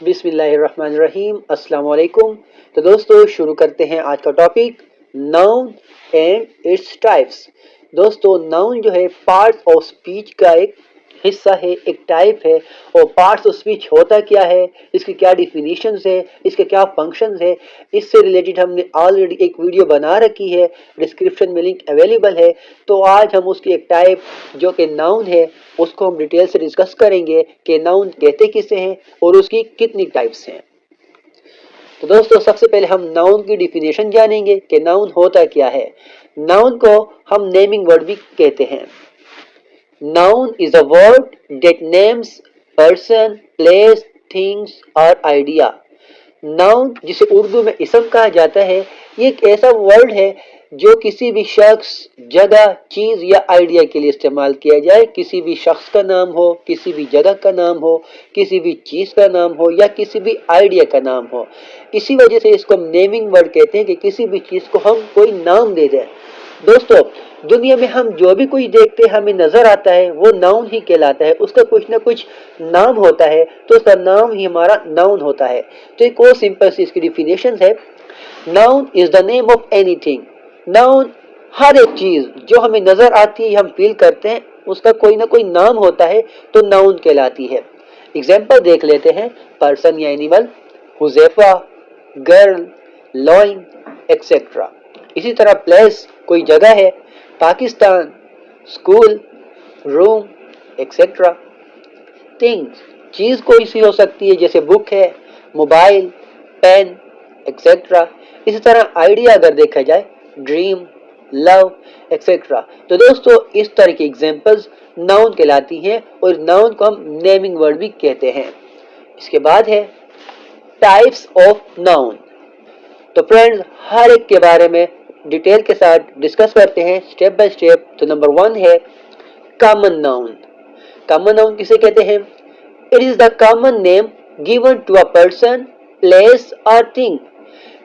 बिस्मिल्लाहिर्रहमानिर्रहीम, अस्सलाम वालेकुम। तो दोस्तों शुरू करते हैं आज का topic, noun and its types. दोस्तों नाउन जो है पार्ट्स ऑफ स्पीच का एक हिस्सा है, एक टाइप है। और पार्ट्स ऑफ स्पीच होता क्या है, इसकी क्या डिफिनीशंस है, इसके क्या फंक्शंस है, इससे रिलेटेड हमने ऑलरेडी एक वीडियो बना रखी है, डिस्क्रिप्शन में लिंक अवेलेबल है। तो आज हम उसकी एक टाइप जो कि नाउन है उसको हम डिटेल से डिस्कस करेंगे कि नाउन कहते किसे हैं और उसकी कितनी टाइप्स हैं। तो दोस्तों सबसे पहले हम नाउन की डिफिनेशन जानेंगे कि नाउन होता क्या है। नाउन को हम नेमिंग वर्ड भी कहते हैं। Noun is a word that names person, place, things और आइडिया। नाउन जिसे उर्दू में इसम कहा जाता है, ये एक ऐसा वर्ड है जो किसी भी शख्स, जगह, चीज या आइडिया के लिए इस्तेमाल किया जाए। किसी भी शख्स का नाम हो, किसी भी जगह का नाम हो, किसी भी चीज का नाम हो या किसी भी आइडिया का नाम हो। इसी वजह से इसको हम नेमिंग वर्ड कहते हैं कि किसी भी चीज को हम कोई नाम दे दें। दोस्तों दुनिया में हम जो भी कुछ देखते हैं, हमें नजर आता है, वो नाउन ही कहलाता है। उसका कुछ ना कुछ नाम होता है, तो उसका नाम ही हमारा नाउन होता है। तो एक और सिंपल सी इसकी डिफिनेशन है, noun is the name of anything. Noun हर एक चीज जो हमें नजर आती है, हम फील करते हैं, उसका कोई ना कोई नाम होता है, तो नाउन कहलाती है। एग्जाम्पल देख लेते हैं, पर्सन या animal, Huzaifa, girl, lion etcetera. इसी तरह प्लेस कोई जगह है, Pakistan, school, room etcetera. Things चीज कोई सी हो सकती है, जैसे बुक है, मोबाइल, पेन एक्सेट्रा। इसी तरह आइडिया अगर देखा जाए, ड्रीम, लव एक्सेट्रा। तो दोस्तों इस तरह की एग्जांपल्स नाउन कहलाती हैं और नाउन को हम नेमिंग वर्ड भी कहते हैं। इसके बाद है टाइप्स ऑफ नाउन। तो फ्रेंड्स हर एक के बारे में डिटेल के साथ डिस्कस करते हैं स्टेप बाय स्टेप। तो नंबर 1 है कॉमन नाउन। कॉमन नाउन किसे कहते हैं? It is the common name given to a person, place और थिंग।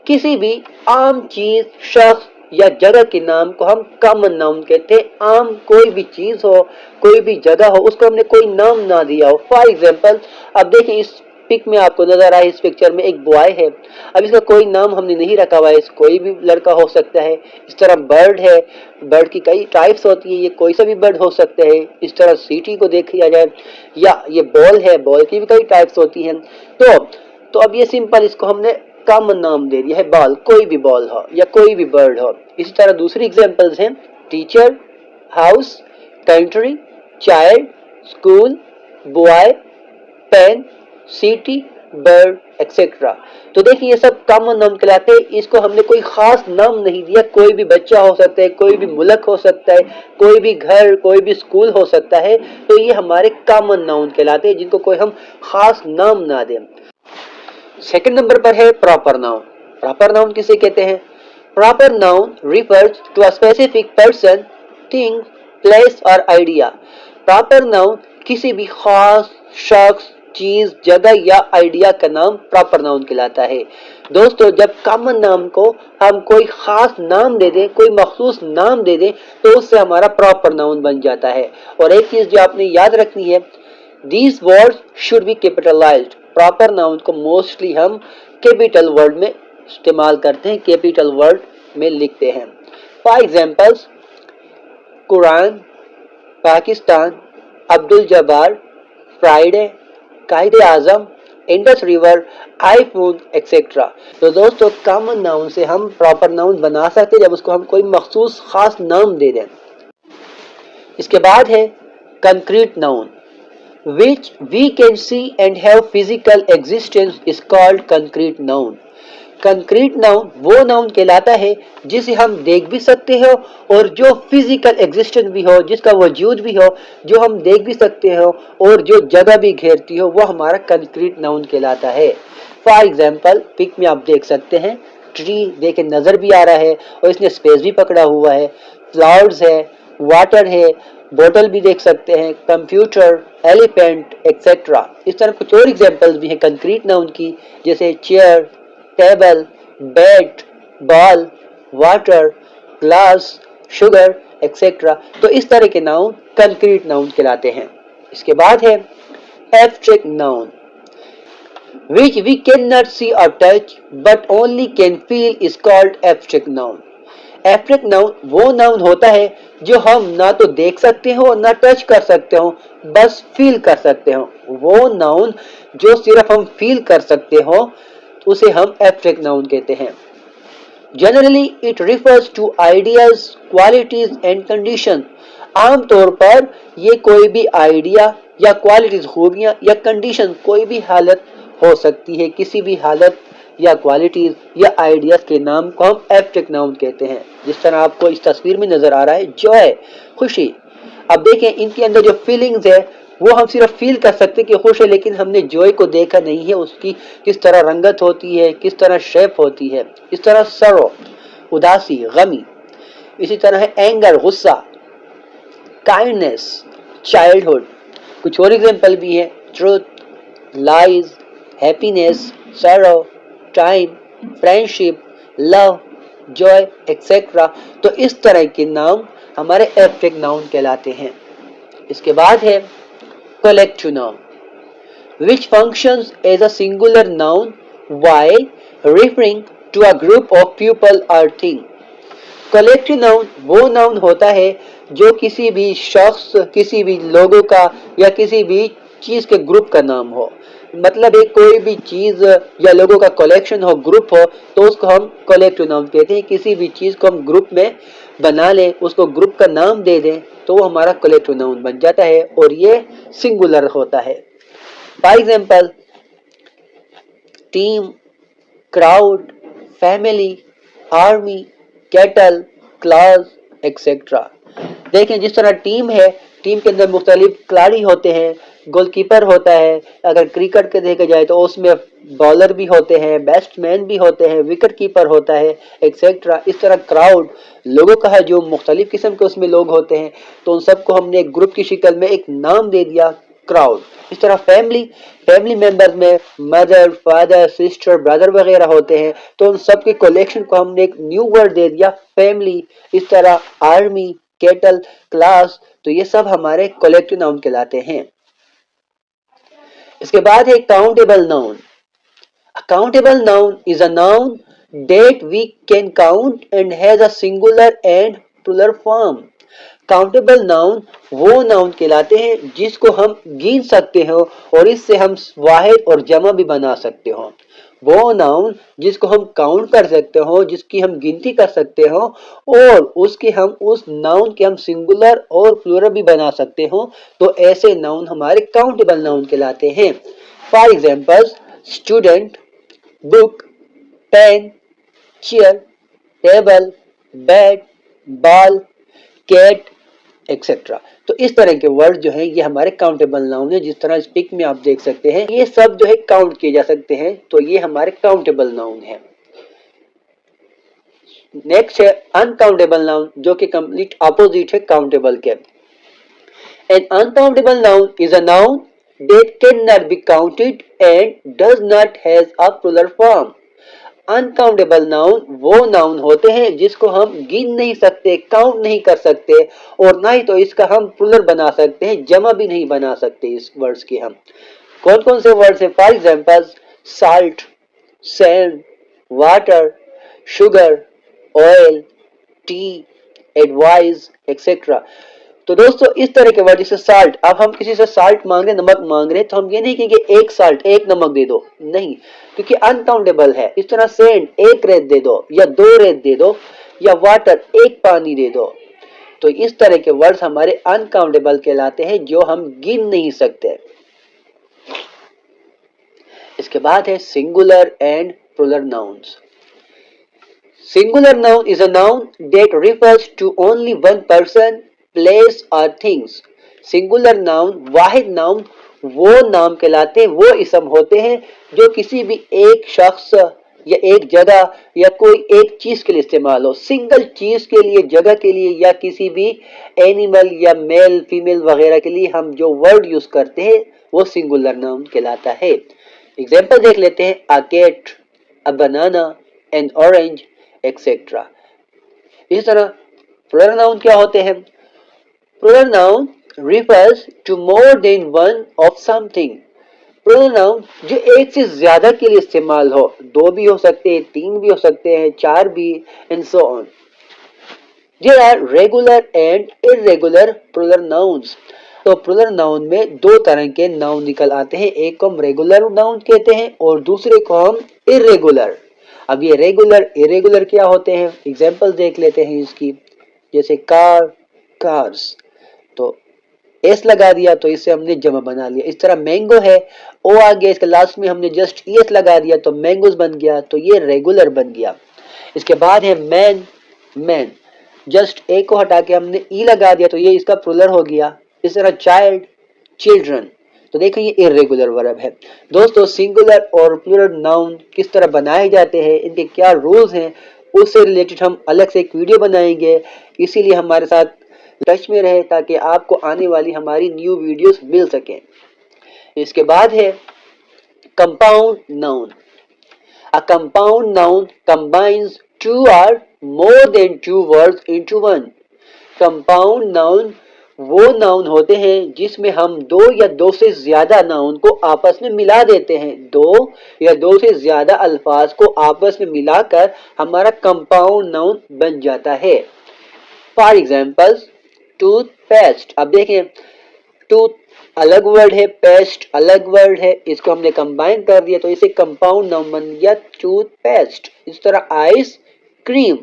किसी भी आम चीज, शख्स या जगह के नाम को हम कॉमन नाउन कहते हैं। आम कोई भी चीज हो, कोई भी जगह हो, उसको हमने कोई नाम ना दिया हो। फॉर एग्जाम्पल अब देखिए, इस पिक में आपको नजर आए, इस पिक्चर में एक बॉय है। अब इसका कोई नाम हमने नहीं रखा हुआ है, कोई भी लड़का हो सकता है। इस तरह बर्ड है, बर्ड की कई टाइप्स होती है, ये कोई सा भी बर्ड हो सकता है। इस तरह सिटी को देख लिया जाए, या ये बॉल है, बॉल की भी कई टाइप्स होती हैं। तो अब ये सिंपल इसको हमने कॉमन नाम दे दिया है, बॉल, कोई भी बॉल हो या कोई भी बर्ड हो। इसी तरह दूसरी एग्जांपल्स हैं, teacher, house, country, child, school, boy, pen, city, bird etcetera. तो देखिए ये सब कॉमन नाउन कहलाते हैं। इसको हमने कोई खास नाम नहीं दिया। कोई भी बच्चा हो सकता है, कोई भी मुल्क हो सकता है, कोई भी घर, कोई भी स्कूल हो सकता है। तो ये हमारे कॉमन नाउन कहलाते हैं, जिनको कोई हम खास नाम ना दें। सेकंड नंबर पर है प्रॉपर नाउन। प्रॉपर नाउन किसे कहते हैं? Proper noun refers to a specific person, thing, place और आइडिया। प्रॉपर नाउन किसी भी खास शख्स, चीज, जगह या आइडिया का नाम प्रॉपर नाउन कहलाता है। दोस्तों जब कॉमन नाम को हम कोई खास नाम दे दें, कोई मखसूस नाम दे दें, तो उससे हमारा प्रॉपर नाउन बन जाता है। और एक चीज जो आपने याद रखनी है, these words should be capitalized। Proper noun को मोस्टली हम कैपिटल वर्ड में इस्तेमाल करते हैं, कैपिटल वर्ड में लिखते हैं। For examples, Quran, Pakistan, Abdul Jabbar, Friday, कायदे आजम, इंडस रिवर, आईफोन एक्सेट्रा। तो दोस्तों कॉमन नाउन से हम प्रॉपर नाउन बना सकते हैं जब उसको हम कोई मखसूस खास नाम दे दें। इसके बाद है concrete noun, which we can see and have physical existence is called concrete noun। Concrete noun वो नाउन कहलाता है जिसे हम देख भी सकते हो और जो फिजिकल एग्जिस्टेंस भी हो, जिसका वजूद भी हो, जो हम देख भी सकते हो और जो जगह भी घेरती हो, वो हमारा कंक्रीट नाउन कहलाता है। फॉर एग्जाम्पल पिक में आप देख सकते हैं, ट्री देखे नजर भी आ रहा है और इसने स्पेस भी पकड़ा हुआ है, क्लाउड्स है, वाटर है, बोतल भी देख सकते हैं, कंप्यूटर, एलिफेंट एक्सेट्रा। इस तरह कुछ और एग्जांपल्स भी हैं कंक्रीट नाउन की, जैसे chair, table, bed, ball, water, glass, sugar etcetera. तो इस तरह के नाउन कंक्रीट नाउन कहलाते हैं। इसके बाद है abstract noun. which we cannot see or touch but only can feel is called abstract noun. Abstract noun वो नाउन होता है जो हम ना तो देख सकते हो ना टच कर सकते हो, बस फील कर सकते हो। वो नाउन जो सिर्फ हम फील कर सकते हो उसे हम एब्स्ट्रैक्ट नाउन कहते हैं। Generally it refers to ideas, qualities and condition. आमतौर पर ये कोई भी आइडिया या क्वालिटीज, खूबियां या कंडीशन, कोई भी हालत हो सकती है, किसी भी हालत या क्वालिटीज या आइडियाज के नाम को हम एब्स्ट्रैक्ट नाउन कहते हैं। जिस तरह आपको इस तस्वीर में नजर आ रहा है, जॉय, खुशी। अब देखें इनके अंदर जो फीलिंग्स है वो हम सिर्फ फील कर सकते कि खुश है, लेकिन हमने जॉय को देखा नहीं है, उसकी किस तरह रंगत होती है, किस तरह शेप होती है। इस तरह सरो, उदासी, गमी। इसी तरह है एंगर, गुस्सा, काइंडनेस, चाइल्डहुड। कुछ और एग्जांपल भी है, truth, lies, happiness, serow, time, friendship, love, Joy, etcetera. तो इस तरह के नाम हमारे एब्स्ट्रैक्ट नाउन कहलाते हैं। इसके बाद है collective noun, which functions as a singular noun while referring to a group of people or thing. Collective noun वो नाउन होता है जो किसी भी शख्स, किसी भी लोगों का या किसी भी चीज के ग्रुप का नाम हो। मतलब एक कोई भी चीज या लोगों का कलेक्शन हो, ग्रुप हो, तो उसको हम कलेक्टिव नाउन कहते हैं। किसी भी चीज को हम ग्रुप में बना लें, उसको ग्रुप का नाम दे दें, तो वो हमारा कलेक्टिव नाउन बन जाता है और ये सिंगुलर होता है। For example, team, crowd, family, army, cattle, class, etcetera. देखें जिस तरह टीम है, टीम के अंदर मुख्तलिफ खिलाड़ी होते हैं, गोलकीपर होता है, अगर क्रिकेट के देखा जाए तो उसमें बॉलर भी होते हैं, बैट्समैन भी होते हैं, विकेट कीपर होता है, एक्सेट्रा। इस तरह क्राउड लोगों का है जो मुख्तलिफ किस्म के उसमें लोग होते हैं, तो उन सबको हमने एक ग्रुप की शक्ल में एक नाम दे दिया, क्राउड। इस तरह फैमिली, फैमिली मेंबर्स में मदर, फादर, सिस्टर, ब्रदर वगैरह होते हैं, तो उन सब के कलेक्शन को हमने एक न्यू वर्ड दे दिया, फैमिली। इस तरह आर्मी, कैटल, क्लास, तो ये सब हमारे कलेक्टिव नाउन कहलाते हैं। इसके बाद है countable noun. Countable noun is a noun that we can count and has a singular and plural form. Countable noun वो नाउन कहलाते हैं जिसको हम गिन सकते हो और इससे हम वाहिद और जमा भी बना सकते हो। वो नाउन जिसको हम काउंट कर सकते हो, जिसकी हम गिनती कर सकते हो और उसके हम उस नाउन के हम सिंगुलर और प्लूरल भी बना सकते हो, तो ऐसे नाउन हमारे काउंटेबल नाउन कहलाते हैं। For example, student, book, pen, chair, table, bed, ball, cat, etcetera. तो इस तरह के वर्ड जो हैं ये हमारे काउंटेबल नाउन है। जिस तरह इस पिक में आप देख सकते हैं, ये सब जो है काउंट किए जा सकते हैं, तो ये हमारे काउंटेबल नाउन है। नेक्स्ट है अनकाउंटेबल नाउन, जो कि कंप्लीट अपोजिट है काउंटेबल के। N uncountable noun is a noun that cannot be counted and does not has a plural form. Uncountable noun वो नाउन होते हैं जिसको हम गिन नहीं सकते, काउंट नहीं कर सकते और ना ही तो इसका हम प्लूरल बना सकते हैं, जमा भी नहीं बना सकते इस वर्ड्स की हम। कौन कौन से वर्ड्स हैं? For example, salt, sand, water, sugar, oil, T, advice, etcetera. तो दोस्तों इस तरह के वर्ड, जैसे साल्ट, अब हम किसी से साल्ट मांग रहे, नमक मांग रहे, तो हम ये नहीं कहेंगे एक साल्ट, एक नमक दे दो, नहीं, क्योंकि अनकाउंटेबल है। इस तरह सैंड, एक रेत दे दो या दो रेत दे दो, या वाटर, एक पानी दे दो। तो इस तरह के वर्ड्स हमारे अनकाउंटेबल कहलाते हैं, जो हम गिन नहीं सकते। इसके बाद है singular and plural nouns. Singular noun is a noun that refers to only one person, place और थिंग्स। सिंगुलर नाउन, वाहिद नाउन, वो नाम कहलाते हैं, वो इसम होते हैं जो किसी भी एक शख्स या एक जगह या कोई एक चीज के लिए इस्तेमाल हो। सिंगल चीज के लिए, जगह के लिए, या किसी भी एनिमल या मेल फीमेल वगैरह के लिए हम जो वर्ड यूज करते हैं वो सिंगुलर नाउन कहलाता है। एग्जाम्पल देख लेते हैं, a cat, a banana, an orange, etcetera. इस तरह प्लूरल नाउन क्या होते हैं? Plural noun refers to more than one of something. Plural noun जो एक से ज्यादा के लिए इस्तेमाल हो, दो भी हो सकते हैं, तीन भी हो सकते हैं, चार भी, and so on. There are regular and irregular plural nouns। तो प्लूरल नाउन में दो तरह के नाउन निकल आते हैं, एक को हम रेगुलर नाउन कहते हैं और दूसरे को हम इरेगुलर। अब ये रेगुलर इरेगुलर क्या होते हैं, एग्जांपल देख लेते हैं इसकी। जैसे कार, कार्स, तो एस लगा दिया तो इससे हमने जमा बना लिया। इस तरह मैंगो है, ओ आ गया, इसके लास्ट में हमने जस्ट एस लगा दिया तो मैंगोज बन गया, तो ये रेगुलर बन गया। इसके बाद है मैन, मैन, जस्ट ए को हटा के हमने ई लगा दिया तो ये इसका प्लूरल हो गया। इस तरह चाइल्ड, चिल्ड्रन, तो देखो ये इरेगुलर वर्ब है। दोस्तों सिंगुलर और प्लूरल नाउन किस तरह बनाए जाते हैं, इनके क्या रूल्स हैं, उससे रिलेटेड हम अलग से एक वीडियो बनाएंगे। इसीलिए हमारे साथ टच में रहे ताकि आपको आने वाली हमारी न्यू वीडियोस मिल सके। इसके बाद है compound noun. A compound noun combines two or more than two words into one। Compound noun वो नाउन होते हैं जिसमें हम दो या दो से ज्यादा नाउन को आपस में मिला देते हैं, दो या दो से ज्यादा अल्फाज को आपस में मिलाकर हमारा कंपाउंड नाउन बन जाता है। For example tooth paste. अब देखें, टूथ अलग वर्ड है, पेस्ट अलग वर्ड है, इसको हमने कंबाइन कर दिया तो इसे कंपाउंड नाउन बन गया टूथ पेस्ट। इस तरह आइस क्रीम,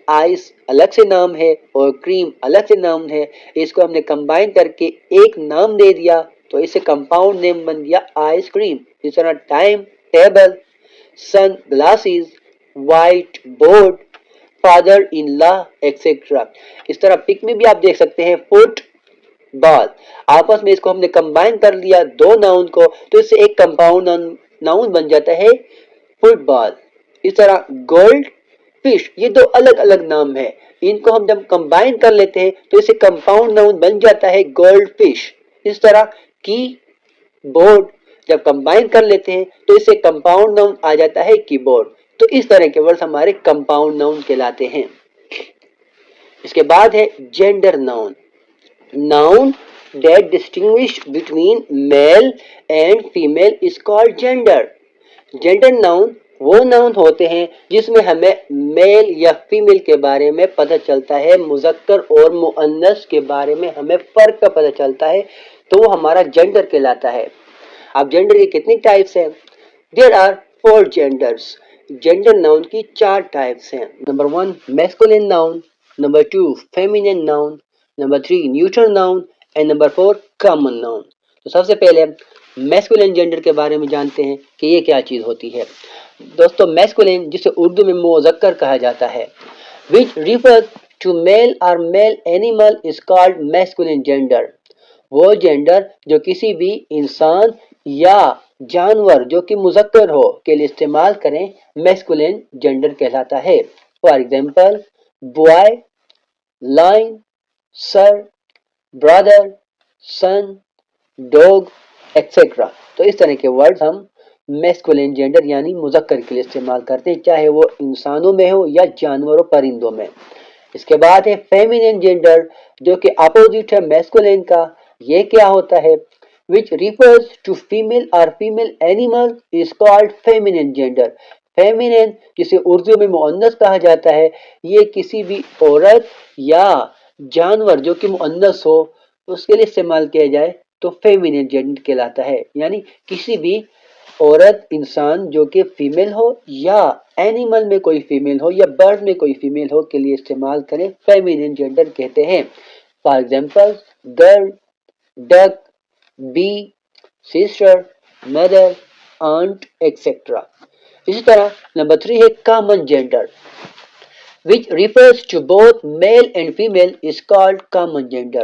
आइस अलग से नाम है और क्रीम अलग से नाम है, इसको हमने कंबाइन करके एक नाम दे दिया तो इसे कंपाउंड नेम बन गया आइस क्रीम। इस तरह time table, sun glasses, white board, father in law etcetera. इस तरह पिक में भी आप देख सकते हैं फुट बॉल, आपस में इसको हमने कंबाइन कर लिया दो नाउन को तो इससे एक कंपाउंड नाउन बन जाता है फुटबॉल। इस तरह गोल्ड फिश, ये दो अलग अलग नाम है, इनको हम जब कंबाइन कर लेते हैं तो इसे कंपाउंड नाउन बन जाता है गोल्ड फिश। इस तरह की बोर्ड जब कंबाइन कर लेते हैं तो इसे कंपाउंड नाउन आ जाता है कीबोर्ड। तो इस तरह के वर्ड्स हमारे कंपाउंड नाउन कहलाते हैं। इसके बाद है gender noun. Noun that distinguish between male and female is called gender। Gender noun वो नाउन होते हैं जिसमें हमें मेल या फीमेल के बारे में पता चलता है, मुजक्कर और मुअन्नस के बारे में हमें फर्क का पता चलता है, तो वो हमारा जेंडर कहलाता है। अब जेंडर की कितनी टाइप्स हैं? There are 4 genders। Gender noun की 4 टाइप्स हैं। Number 1 masculine noun, number 2 feminine noun, number 3 neutral noun and number 4 common noun. तो सबसे पहले मैस्कुलिन जेंडर के बारे में जानते हैं कि ये क्या चीज होती है। दोस्तों मैस्कुलिन जिसे उर्दू में मुज़क्कर कहा जाता है, विच रिफर टू मेल और male animal is called masculine gender. वो जेंडर जो किसी भी इंसान या जानवर जो कि मुज़क्कर हो के लिए इस्तेमाल करें, मैस्कुलिन जेंडर कहलाता है। For example boy, lion, sir, brother, son, dog etcetera. तो इस तरह के वर्ड्स हम मैस्कुलिन जेंडर यानी मुज़क्कर के लिए इस्तेमाल करते हैं, चाहे वो इंसानों में हो या जानवरों परिंदों में। इसके बाद है फेमिनिन जेंडर जो कि अपोजिट है मैस्कुलिन का। ये क्या होता है? विच रिफर्स टू फीमेल और female animal is called feminine gender. Feminine जिसे उर्दू में मुअन्नस कहा जाता है, ये किसी भी औरत या जानवर जो कि मुअन्नस हो उसके लिए इस्तेमाल किया जाए तो फेमिनिन जेंडर कहलाता है। यानी किसी भी औरत इंसान जो कि फीमेल हो या एनिमल में कोई फीमेल हो या बर्ड में कोई फीमेल हो के लिए इस्तेमाल करें, फेमिनिन जेंडर कहते हैं। For example girl, duck, bee, sister, mother, aunt etcetera. इसी तरह नंबर 3 है common gender which refers to both male and female is called common gender।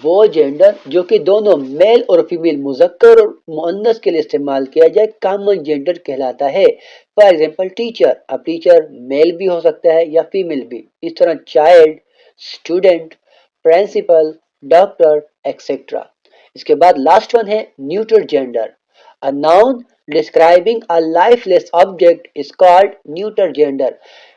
वो जेंडर जो कि दोनों मेल और फीमेल मुज़क्कर और मुअन्नस के लिए इस्तेमाल किया जाए, कॉमन जेंडर कहलाता है। फॉर एग्जाम्पल टीचर, अब टीचर मेल भी हो सकता है या फीमेल भी। इस तरह child, student, principal, doctor etcetera. इसके बाद लास्ट वन है neutral gender. A noun describing a lifeless object is called neutral gender.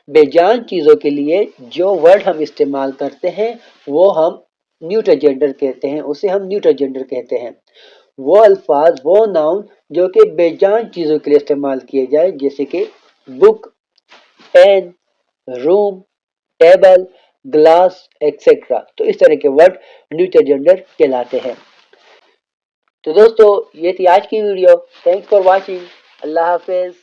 बेजान चीजों के लिए जो वर्ड हम इस्तेमाल करते हैं वो हम न्यूट्रल जेंडर कहते हैं, उसे हम न्यूट्रल जेंडर कहते हैं। وہ الفاظ، وہ ناؤن جو کہ بے جان چیزوں کے لیے استعمال کیے جائے، جیسے کہ بک، پین، روم، ٹیبل، گلاس ایکسیٹرا. تو اس طرح کے ورڈ نیوٹرل جینڈر کہلاتے ہیں. تو دوستو یہ تھی آج کی ویڈیو. Thanks for watching. اللہ حافظ.